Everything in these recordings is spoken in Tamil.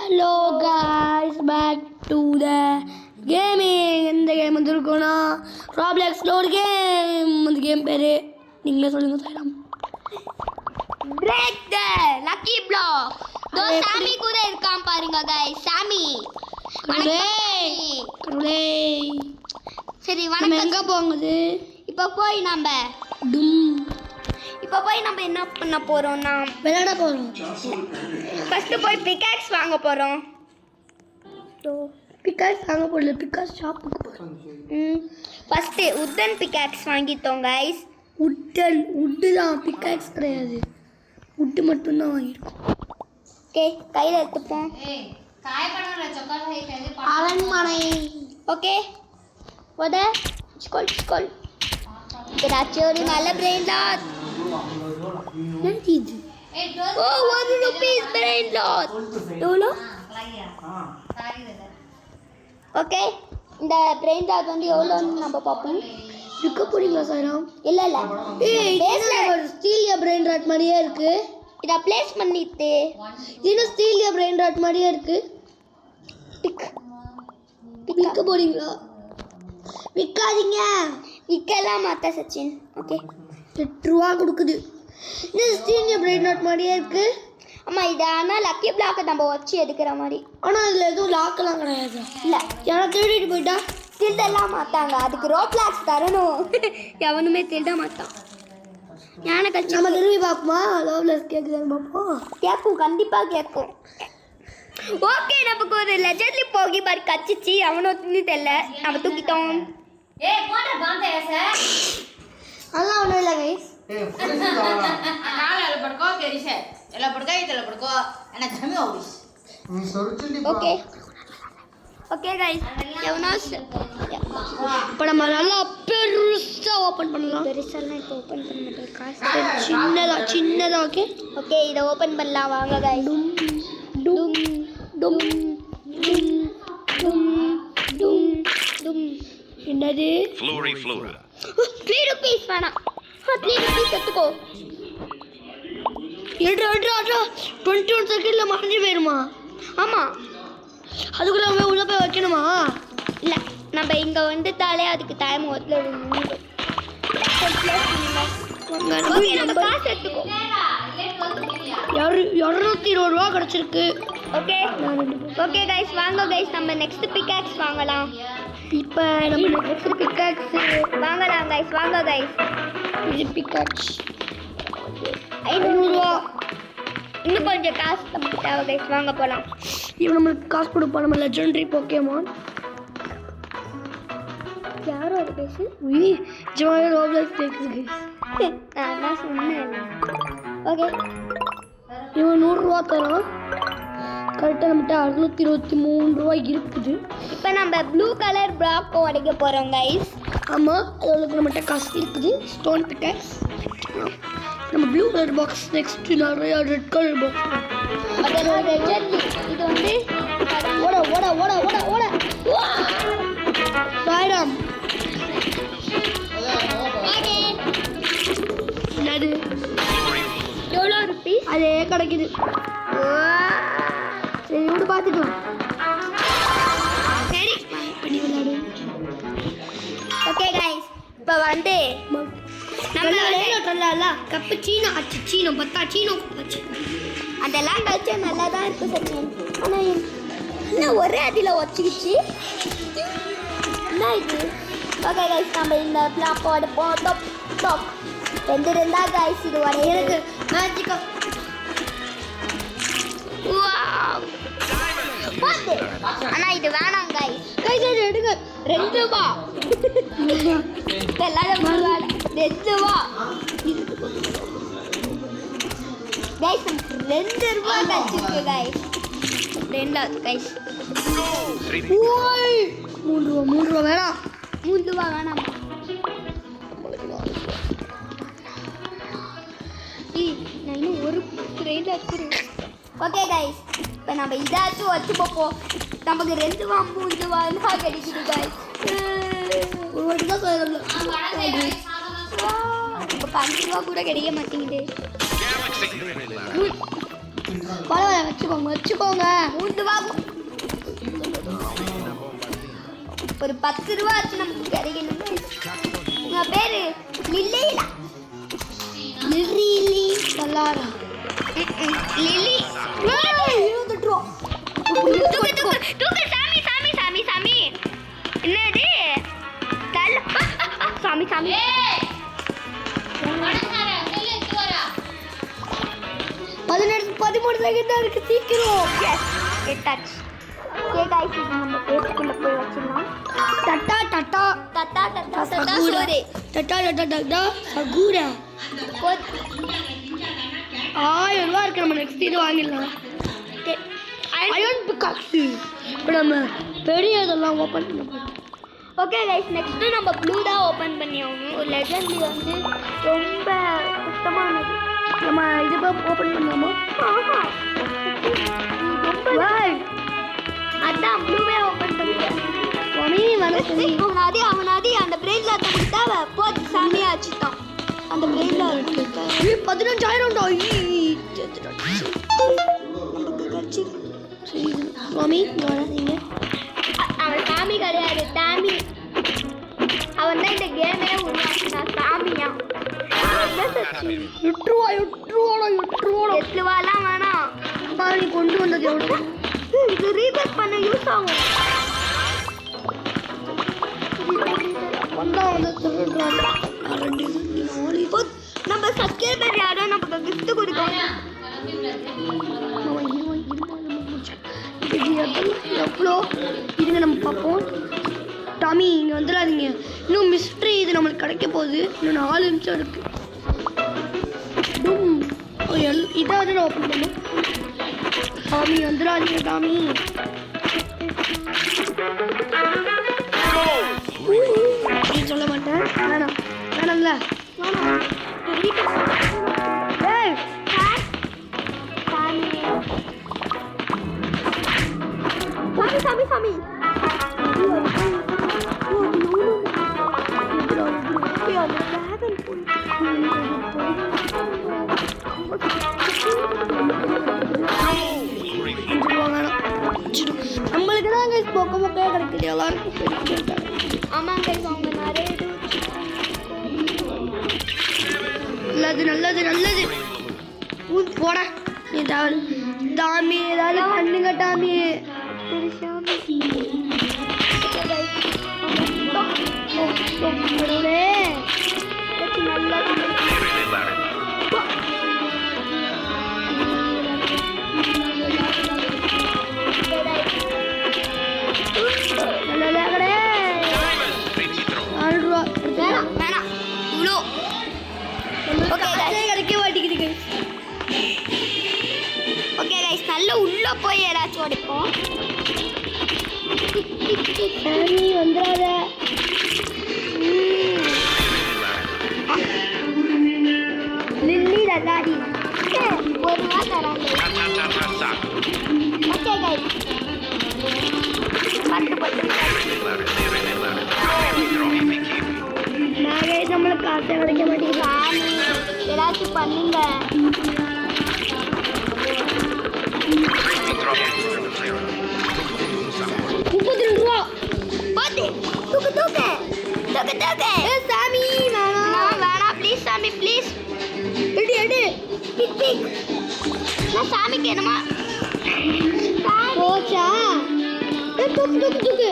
Hello guys, back to the gaming. இந்த கேம் வந்துருக்கோனா Roblox லோட் கேம். இந்த கேம் பேரு நீங்களே சொல்லுங்க Sairam. Break the lucky block. தோ சாமி கூட இருக்கான் பாருங்க guys. சாமி. கடவுளே. சரி நம்ம வணக்கம். எங்க போகுது? இப்போ போய் நம்ம என்ன பண்ண போறோம்னா விளையாட போறோம். ஃபர்ஸ்ட் போய் பிக்காக்ஸ் வாங்க போறோம். பிக்காக்ஸ் வாங்க போறல, பிக்காக்ஸ் ஷாப்புக்கு போறோம். ஃபர்ஸ்ட் உட்டன் பிக்காக்ஸ் வாங்கிட்டோம் गाइस. உட் தான், பிக்காக்ஸ் கிடையாது. உட் மட்டும் தான் வாங்கிருக்கோம். ஓகே, கையில எடுத்துப்போம். काय बनवलं चॉकलेट हे त्याचे அரண்மனை. ஓகே போட ஸ்கோல் இதாச்சு ஒரு நல்ல பிரெயின் லாட். இது ஓ 1 rupees பிரெயின் லாட் எவ்வளோ? ஓகே, இந்த பிரெயின் லாட் வந்து எவ்வளோன்னு நம்ம பார்ப்போம். இருக்க போறீங்களா சைராம்? இல்லை ஏய், ஸ்டீலியா பிரெயின் ராட் மாதிரியே இருக்கு. இதை ப்ளேஸ் பண்ணிட்டு இன்னும் ஸ்டீலியா பிரெயின் ராட் மாதிரியே இருக்கு. விற்க போறீங்களா? விற்காதீங்க, விற்கலாம் மாத்தா சச்சின். ஓகே 8 ரூபா கொடுக்குது. இன்னும் ஸ்டீலியா பிரெயின் ராட் மாதிரியே இருக்கு. ஆமாம், இது ஆனால் லக்கி பிளாக்கை நம்ம வச்சு எடுக்கிற மாதிரி. ஆனால் அதில் எதுவும் லாக்கெல்லாம் கிடையாது. இல்லை, யாரா திருடிட்டு போயிட்டா திருடெல்லாம் மாட்டாங்க, அதுக்கு ரோப்ளாக்ஸ் தரணும். எவனுமே திருட மாட்டான். ஞான கட்சி நம்ம திரும்பி பார்ப்போமா? லவ்லெஸ் கேட்குதான்னு பார்ப்போம். கேட்கும், கண்டிப்பாக கேட்கும். ஓகே, நமக்கு ஒரு லெஜெண்ட்லி போகி மாதிரி கச்சிச்சு. அவனும் தெரியல, நம்ம தூக்கிட்டோம். ए कोण रे बांधते ऐसे அதெல்லாம் ஒன்றும் இல்லை கைஸ். काल पडको केरीशे एला पडका इतला पडको एना धमी होविस ஓகே ஓகே கைஸ், எவனோ இப்போ நம்ம நல்லா பெருசாக ஓப்பன் பண்ணலாம். பெருசாலாம் இப்போ ஓப்பன் பண்ண மாட்டேன், காசு. சின்னதா ஓகே. ஓகே, இதை ஓப்பன் பண்ணலாம் வாங்க கைஸ். டும் டும் டும் டும் டும். என்னது? Flora. 3 rupees வேணாம். 3 rupees எடுத்துக்கோ. 21 செகண்ட்ல மறைஞ்சு போயிருமா? ஆமாம், அதுக்குள்ள நம்ம உள்ள போய் வைக்கணுமா? இல்லை, நம்ம இங்கே வந்துட்டாலே அதுக்கு டைம் ஒத்துல நம்ம காசு எடுத்துக்கோ. 220 ரூபா கிடைச்சிருக்கு. ஓகே ஓகே கைஸ், வாங்க கைஸ், நம்ம நெக்ஸ்ட் பிக்காக்ஸ் வாங்கலாம். இப்போ நம்ம நெக்ஸ்ட் பிக்காக்ஸ் வாங்கலாம் கைஸ், வாங்க கைஸ். இது பிக்காக்ஸ் 500 ரூபா. இன்னும் கொஞ்சம் காசு நமக்கு தேவை கைஸ், வாங்க போகலாம். இவன் நம்மளுக்கு காசு கொடுப்போம். நம்ம லெஜெண்டரி போக்கேமான். யாரும் அது பேசு. நிஜமாவே ரோப்ளாக்ஸ் கேட்குது கைஸ். நான் தான் சொன்னேன். ஓகே, இவன் 100 ரூபா தரான். கரெக்டாக நம்மகிட்ட 623 ரூபா இருக்குது. இப்போ நம்ம ப்ளூ கலர் பிளாக் உடைக்க போகிறோம் கைஸ். ஆமாம், அதோட நம்மகிட்ட காசு இருக்குது. Stone pickaxe. நம்ம ப்ளூ கலர் பாக்ஸ் நெக்ஸ்ட் நிறைய ரெட் கலர் பாக்ஸ். அதோட லெஜெண்ட் இது வந்து ஓட ஓட ஓட ஓட ஓட. சாய்ராம், என்னது? எவ்வளோ ருபீஸ்? அதே கிடைக்குது. சரி விட்டு பார்த்துக்கலாம். சரி பண்ணி விளையாடு. ஓகே கைஸ், இப்போ வந்து கப்பு சீனோ ஆச்சு. சீனோ பத்தா சீனோ ஆச்சு. அதெல்லாம் கழிச்சா நல்லா தான் இருக்கு சச்சின். ஆனால் என்ன ஒரே அடியில் வச்சுக்கிச்சு என்ன இது? ஓகே கைஸ், நம்ம இந்த பிளாப்போட டாப் டாப் 2 கைஸ். இது வர எனக்கு மேஜிக்கா ஆனால் இது வேணாம் கைஸ். கைஸ் எடுங்க. 2 ரூபா எல்லாரும் 2 ரூபா கைஸ். 2 ரூபா கழிச்சிருக்கு கைஸ். 2 கைஸ். 3 ரூபா வேணாம். 3 ரூபா வேணாம். நான் இன்னும் ஒரு ட்ரெயினில் வச்சுருவேன். ஓகே கைஸ், இப்போ நம்ம இதாச்சும் வச்சு பார்ப்போம். நமக்கு 2 ரூபா 3 ரூபா தான் கிடைக்குது கைஸ். ஒரு வாட்டி தான் சொல்லலாம். இப்போ 5 ரூபா கூட கிடைக்க மாட்டேங்குது. பரவாயில்ல, வச்சுக்கோங்க. 3 ரூபா ஒரு 10 ரூபா ஆச்சு நமக்கு கிடைக்கணும். உங்கள் பேர் லில்லிலா? Lily கல்லாரா lily. 20 ரூபா. தூக்கு சாமி சாமி சாமி சாமி. என்னது தள்ள சாமி சாமி. 13 செகண்ட் தான் இருக்கு, சீக்கிரம். எட்டாச்சு. ஓகே गाइस, நம்ம பேஸ்க்குள்ள போய் வச்சிடலாம். டட்டா டட்டா தட்டா தட்டா தட்டா சகூரா. சோரே. டட்டா டட்டா டட்டா சகூரா. 1000 ரூபா இருக்கு, நம்ம நெக்ஸ்ட் இது வாங்கிடலாம். Iron pickaxe. இப்போ நம்ம பெரிய இதெல்லாம் ஓப்பன் பண்ண போகிறோம். ஓகே गाइस, நெக்ஸ்ட் நம்ம ப்ளூ தான் ஓபன் பண்ணி ஆகணும். ஒரு லெஜெண்ட் வந்து ரொம்ப கஷ்டமானது. நம்ம இது ஓப்பன் பண்ணலாமா? ஆஹா, ரொம்ப அதான் ப்ளூவே ஓபன் பண்ணிட்டேன். அவனாதி அந்த பிரெயின்ல கொடுத்தா போது சாமியா வச்சுட்டான். அந்த பிரெயின்ல 15,000 சுவாமி வராதீங்க. அவன் சாமி கிடையாது, தாமி. அவன் தான் இந்த கேமே உருவாக்கினான், சாமியா. 8 ரூபாலாம் வேணாம். நீ கொண்டு வந்தது எவ்வளோ? இது ரீபேக் பண்ண யூஸ் ஆகும். நம்ம சப்ஸ்கிரைபர் யாரோ நமக்கு gift கொடுக்கணும். எவ்வளோ இதுங்க நம்ம பார்ப்போம். டாமி இங்கே வந்துடாதீங்க, இன்னும் மிஸ்ட்ரி இது நம்மளுக்கு கிடைக்க போகுது. இன்னும் 4 நிமிஷம் இருக்கு. இதாவது நான் ஓப்பன் பண்ணும். டாமி வந்துடாதீங்க டாமி. சொல்ல மாட்டேன், வேணாம் வேணாம்ல. ஏய் சாமி சாமி சாமி. நம்மளுக்கு தான் அங்கே மொக்க மொக்கையாக கிடைக்குது, எல்லாருக்கும். ஆமாங்க, அவங்க நிறைய நல்லது நல்லது நல்லது. போட நீ டாமி ஏதாவது பண்ணுங்க டாமி. கிடைக்க மாட்டேங்குது. ஓகே गाइस, நல்ல உள்ள போய் ஏதாச்சும் அடிப்போம். நீ வந்துடாத. லில்லி லதாடி 1 ரூபா தராங்க. ஓகே गाइस, நாகே நம்மளுக்கு காசு கிடைக்க மாட்டேங்குது. ஏதாச்சும் பண்ணுங்க. 32 ரூபா. போடு, தூக்கு தூக்கு தூக்கு தூக்கு. சாமி வேணாம் ப்ளீஸ் சாமி ப்ளீஸ். எடு எடு. Pick pick. நான் சாமிக்கு என்னமா போச்சா? தூக்கு தூக்கு தூக்கு.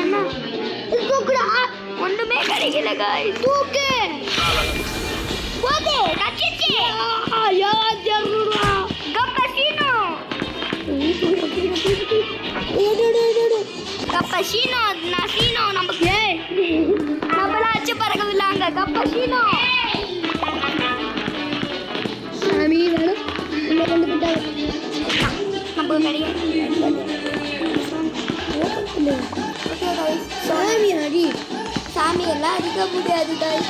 என்ன தூக்குடா. ஒண்ணுமே கிடைக்கல गाइस. தூக்கு. போடு, கச்சிச்சி. ஐயா 200 ரூபா. கப்பசினோ. கப்பசினோ நசினோ நமக்கு நம்மளாச்சு பறக்கவில்லாங்க. கப்பசினோ. சாமி வேணும் உள்ள கொண்டு போட்டாங்க. நம்ம கிடையாது. சாமி அடி. சாமி எல்லாம் அடிக்க முடியாது गाइस.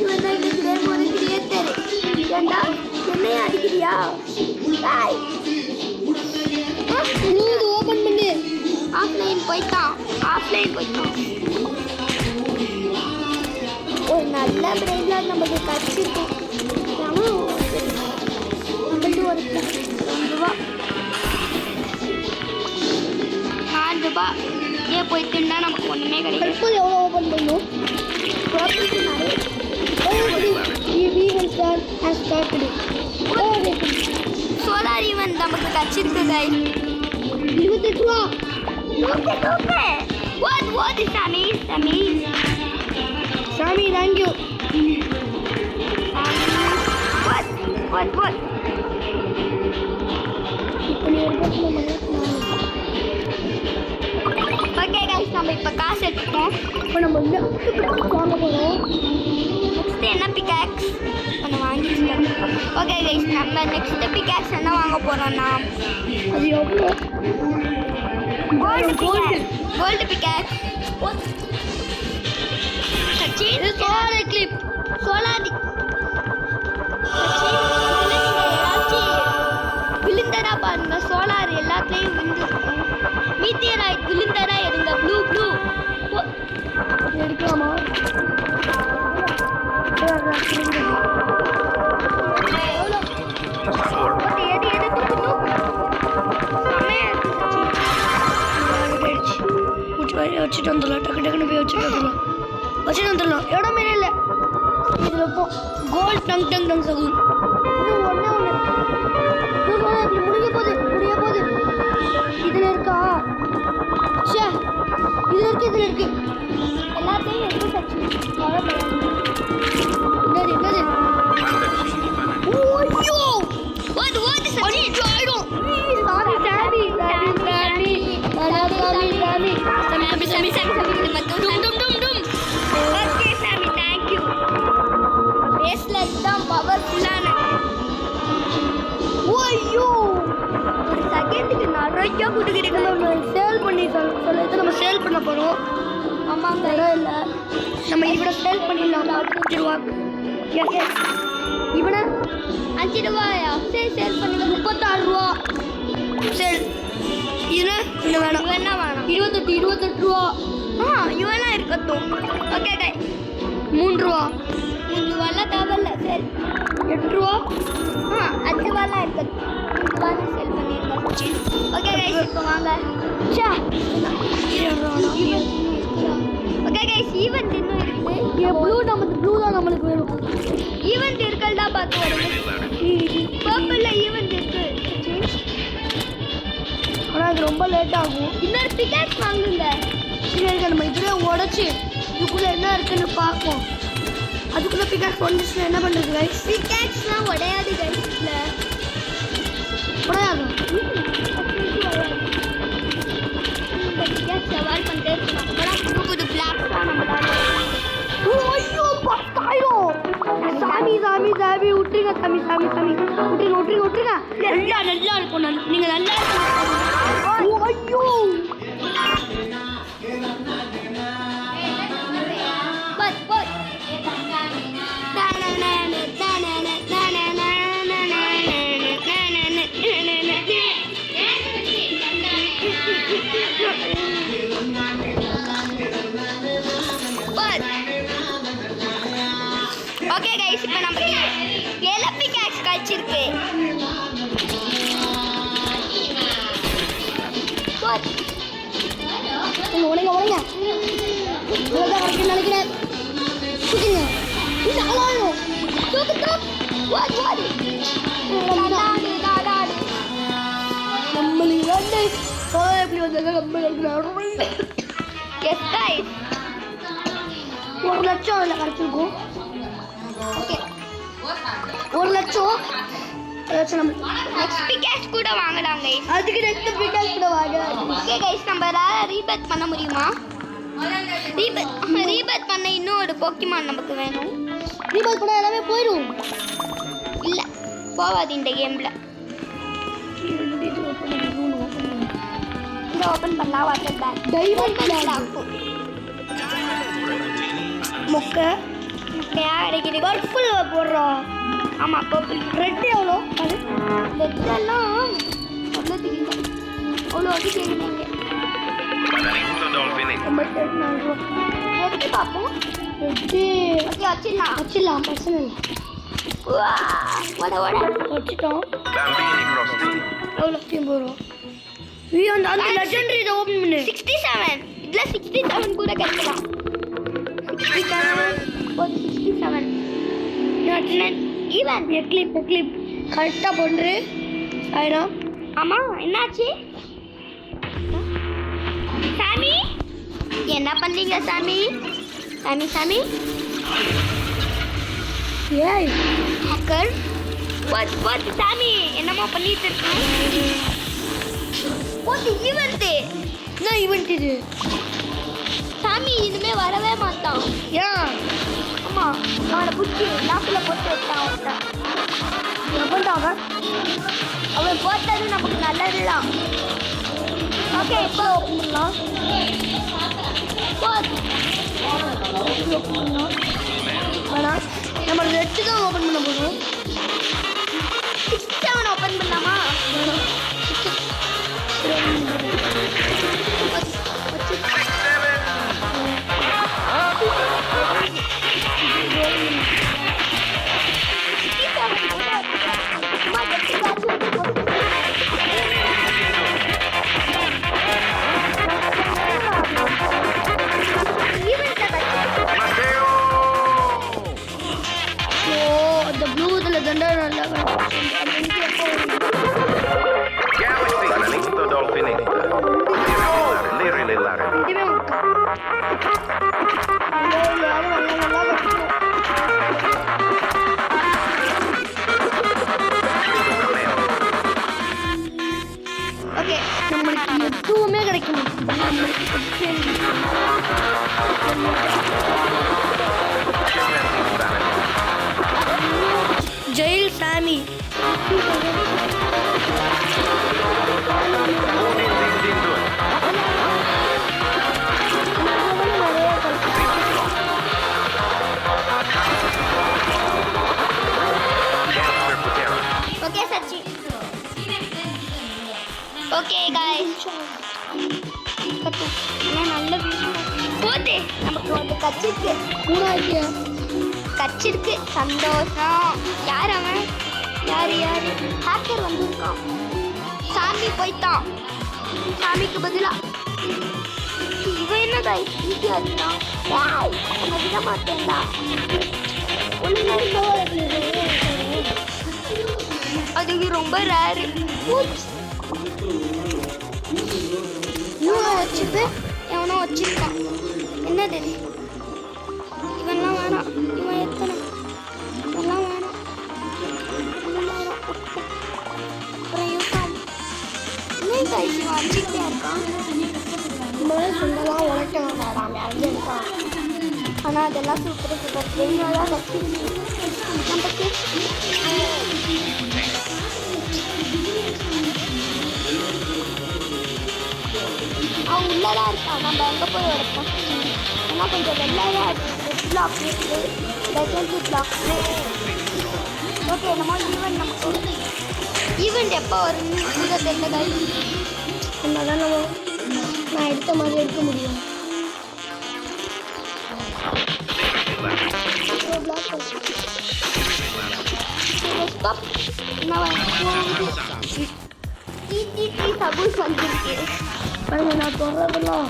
இவன் இந்த கேம் ஒரு கிரியேட்டர். ஏண்டா என்னைய அடிக்கிறியா? பாய். ஓபன் பண்ணு. ஆஃப்லைன் போய்ட்டான். ஒரு நல்ல பிரெயின்ல நமக்கு கச்சிருக்கும். நம்மளுக்கு ஒரு 2 ரூபா 4 ரூபா வெளியே போயிட்டுன்னா நமக்கு ஒன்றுமே கிடையாது. கற்பூர் எவ்வளோ ஓப்பன் பண்ணணும்? ப்ராப்பர்ட்டி நிறைய சோலார் ஈவெண்ட் நமக்கு கச்சிருக்கு guys. 28 ரூபா. ஓகே what is சாமி சாமி தேங்க்யூ. what இப்போ நீ ஒரு ஓகே guys நம்ம இப்போ காசு எடுத்துட்டோம். இப்போ நம்ம வந்து வாங்க போகிறோம். நெக்ஸ்ட் என்ன பிகாக்ஸ் நம்ம வாங்கிட்டோம். ஓகே guys நம்ம நெக்ஸ்ட் பிகாக்ஸ் என்ன வாங்க போறோம்னா அது எவ்வளோ? Gold pickaxe. இது சோலார் கிளிப். சோலார் விழுந்தரா பாருங்க. சோலார் எல்லாத்துலேயும் விழுந்துருக்கும். மீத்தியராய்ட் விழுந்தரா எடுங்க. ப்ளூ எடுக்கலாமா? வச்சுட்டு வந்துடலாம். டக்குன்னு போய் வச்சுட்டு வந்துடலாம். இடமே இல்லை. இதில் இப்போ கோல்ட் டங் சகுன் இன்னும் ஒன்று இப்படி முடிய போகுது. இதில் இருக்கா? ஷே இதில் இருக்கு. எல்லாத்தையும் எடுத்து சச்சி என்னது? ஐயோ ஓது சச்சி ஆயிடும். சாமி ஓகே சாமி தேங்க்யூ. பேஸ்லைட் தான் பவர்ஃபுல்லான. ஐயோ ஒரு செகண்டுக்கு நிறைய கொடுக்குறீங்க. நம்ம சேல் பண்ணி நம்ம சேல் பண்ண போகிறோம். ஆமாங்க இடம் இல்லை. நம்ம இவனை சேல் பண்ணிடலாம். 5 ரூபா. இவனை 5 ரூபாயா? சரி சேல் பண்ணுங்க. 36 ரூபா சேல். இவனை வேணாம். என்ன வேணும்? 28 ரூபா. இவெல்லாம் இருக்கட்டும். ஓகே கை 3 ரூபா. 3 ரூபாலாம் தேவையில்ல. சரி 8 ரூபா. 5 ரூபாலாம் இருக்கட்டும். 3 ரூபான்னு சேல் பண்ணிருக்கோம். ஓகே கைஸ் இப்போ வாங்க. ஓகே கைஸ் ஈவெண்ட் இன்னும் இருக்கு. ப்ளூ தான் நம்மளுக்கு வேணும். ஈவெண்ட் இருக்கல்டா பார்த்து வருங்க. பர்பிள்ல ஈவெண்ட் இருக்கு. ஆனால் அது ரொம்ப லேட் ஆகும். இன்னொரு பிகாக்ஸ் வாங்குங்க. நம்ம இதிலே உடச்சி இதுக்குள்ளே என்ன இருக்குன்னு பார்ப்போம். அதுக்குள்ளே பிகாக்ஸ் வந்துச்சுன்னா என்ன பண்ணுறது கைஸ்? பிகாக்ஸ்லாம் உடையாது கைஸ். இல்லை உடையாது. பிகாக்ஸ் சவால் பண்ணிட்டே இருக்கணும். அப்போலாம் புது புது பிளாக்ஸ்லாம் நம்மளால. ஐயோ 10,000. சாமி விட்டுருங்க. விட்டுருங்க. நல்லா இருக்கும். நீங்கள் நல்லா இருக்கும். ஐயோ ஓகே கைஸ் இப்போ நம்ம எலப்பி கேக்ஸ் கழிச்சிருக்கு. உடைங்க இவ்வளோதான் வரைக்கும் நினைக்கிறேன். தூக்குங்க. இந்த ஆளாயும் நம்மளுக்கு வந்து சோழ எப்படி வந்தாங்க. நம்மளுக்கு எஸ் கைஸ் 1 லட்சம் அதில் கிடச்சிருக்கும். ஓகே 1 லட்சம் நம்ம நெக்ஸ்ட் பிகாக்ஸ் கூட வாங்கலாம் கைஸ். அதுக்கு நெக்ஸ்ட் பிகாஸ் கூட வாங்க. ஓகே கைஸ் நம்ம ரீபேத் பண்ண முடியுமா? ரீபேத் பண்ண இன்னும் ஒரு போக்கிமான் நமக்கு வேணும். ரீபால் கூட எல்லாமே போயிடும். இல்லை போவாது இந்த கேமில். இதை ஓப்பன் பண்ணலாம். வாட்டர் பேக் டைமண்ட் ஆகும். முக்கையா கிடைக்குது. பர்பிள் போடுறோம். ஆமாம் பர்பிள். ரெட் எவ்வளோ? அது ரெட்டெல்லாம் அவ்வளோத்துக்கு இல்லை. அவ்வளோ அது கேட்குறீங்க. எடுத்து பார்ப்போம். ரெட்டு ஓகே வச்சிடலாம். பிரச்சனை இல்லை. வச்சுட்டோம். எவ்வளோ போகிறோம்? அந்த லெஜெண்டரி இதை ஓப்பன் பண்ணு. 67 இல்லை 67 கூட கிடைக்கலாம் 67 ஈவன் கிளிப் கரெக்டாக போன்று ஆயிடும். ஆமாம் என்னாச்சு சாமி என்ன பண்ணுறீங்க சாமி சாமி சாமி ஏய் ஹேக்கர் போட்டு சாமி என்னம்மா பண்ணிட்டு இருக்கேன் போட்டு ஈவெண்ட்டு என்ன ஈவெண்ட் இது? சாமி இனிமே வரவே மாட்டான் ஏன் ஆமாம் அவனை பிடிச்சி லாப்பில் போட்டு விட்டான் அவன்கிட்ட எவ்வளோதாங்க? அவன் போட்டது நமக்கு நல்லதுதான் ஓகே இப்போ ஓப்பன் பண்ணலாம். வேணாம், நம்ம ரெட்டு தான் ஓப்பன் பண்ண போதும். 67 ஓப்பன் பண்ணலாமா ஓ அந்த ப்ளூ இதில் தண்டை நல்லா Galaxy Finito Dolfinito. Lirri Larry. Okay நம்மளுக்கு எதுவுமே கிடைக்கும். ஜெயில் சாமி ஓகே சச்சி ஓகே गाइस கட்டு நான் நல்ல போதே நமக்கு வந்து கச்சிருக்கு மூணாயிரத்தியா கச்சிருக்கு சந்தோஷம் யார் அவன் யார் ஹேக்கர் வந்திருக்கான் சாமி போய்ட்டான் சாமிக்கு பதிலா இவன் என்ன गाइस ஈஸியா இருந்தான் நான் விட மாட்டேன்டா அது ரொம்ப ரேரு இவனை வச்சுட்டு எவனோ வச்சிருக்கான் என்னது இவன்லாம் வேணாம் இவன் எத்தனை இவன்லாம் வேணாம் அப்புறம் யூசாம் இன்னும் கைசி வச்சுக்கிட்டே இருக்கான் சொந்தமாக உழைக்க வேண்டாம் யாரும் இருக்கான். ஆனால் அதெல்லாம் சூப்பர் தெரியாதான் வச்சு நமக்கு அவன் உள்ளதான் இருக்கான் நம்ம எங்கே போய் உடைப்போம் ஏன்னா கொஞ்சம் வெள்ளையாக இருக்குது பிளாக் இருக்குது லெஜெண்டரி பிளாக் ஓகே நம்ம ஈவெண்ட் நமக்கு ஈவெண்ட் எப்போ வரும்னு கூட தெரியல கை அதனால நான் எடுத்த மாதிரி எடுக்க முடியும். ஸ்டாப் சபூஸ் வந்துருக்கு பாருங்க நான் சொல்கிறதெல்லாம்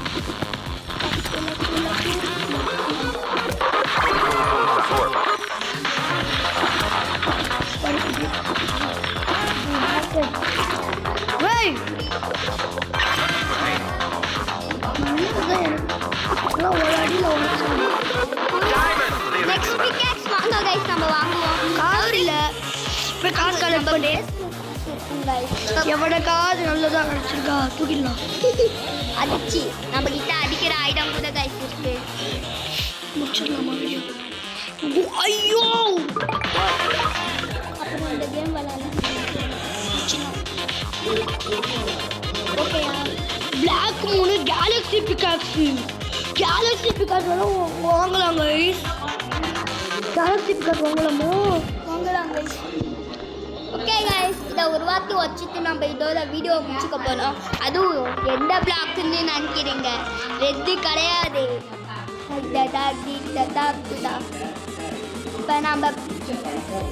ஒரு அடியில் நெக்ஸ்ட் பிக்கேக்ஸ் வாங்க கைஸ் நம்ம வாங்குவோம் காசு இல்லை இப்போ காசு கலெக்ட் பண்ணி எவனுக்காவது நல்லதாக கிடச்சிருக்கா தூக்கிடலாம். அடிச்சு நம்ம கிட்ட அடிக்கிற ஐட்டம் கூட கைஸ் இருக்கு முடிச்சிடலாமா வீடியோ? ஐயோ அப்புறம் இந்த கேம் விளையாடலாம் ஓகேயா பிளாக் மூணு கேலக்ஸி பிகாக்ஸு வேணும் வாங்கலாம் கைஸ். Galaxy pickaxe வாங்கலாமோ? வாங்கலாம் கைஸ் ஓகே கைஸ் இதை ஒரு வார்த்தை வச்சுட்டு நம்ம இதோட வீடியோ முடிச்சுக்க போகிறோம். அதுவும் எந்த பிளாக்னு நினைக்கிறீங்க ரெட்டு கிடையாது இப்போ நம்ம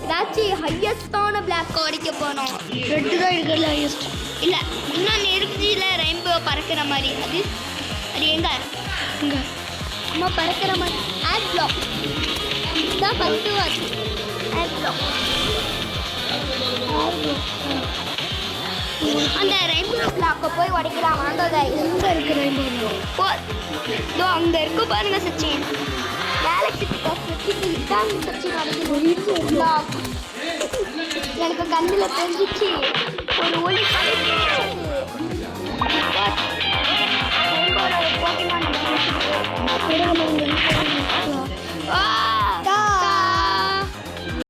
ஏதாச்சும் ஹையஸ்டான பிளாக் உடைக்க போனோம் ரெட்டு தான் இருக்கிறதுல ஹையஸ்ட். இல்லை இன்னொன்று இருக்குதுல ரெயின்போ பறக்கிற மாதிரி அது அது எங்க இங்கே அம்மா பறக்கிற மாதிரி ஆட் பிளாக் தான் ஃபஸ்ட்டு வாட்ச் ஆட் பிளாக் அந்த ரெயின்போ பிளாக்கை போய் உடைக்கலாம் வாங்க guys. எங்கே இருக்குது ரெயின்போ போ இதோ அங்கே இருக்கு பாருங்க சச்சின் கேலக்ஸி தான் சச்சின் அடிக்கிறது எனக்கு கண்ணில் தெரிஞ்சிச்சு ஒரு ஒளி போக்கிமான்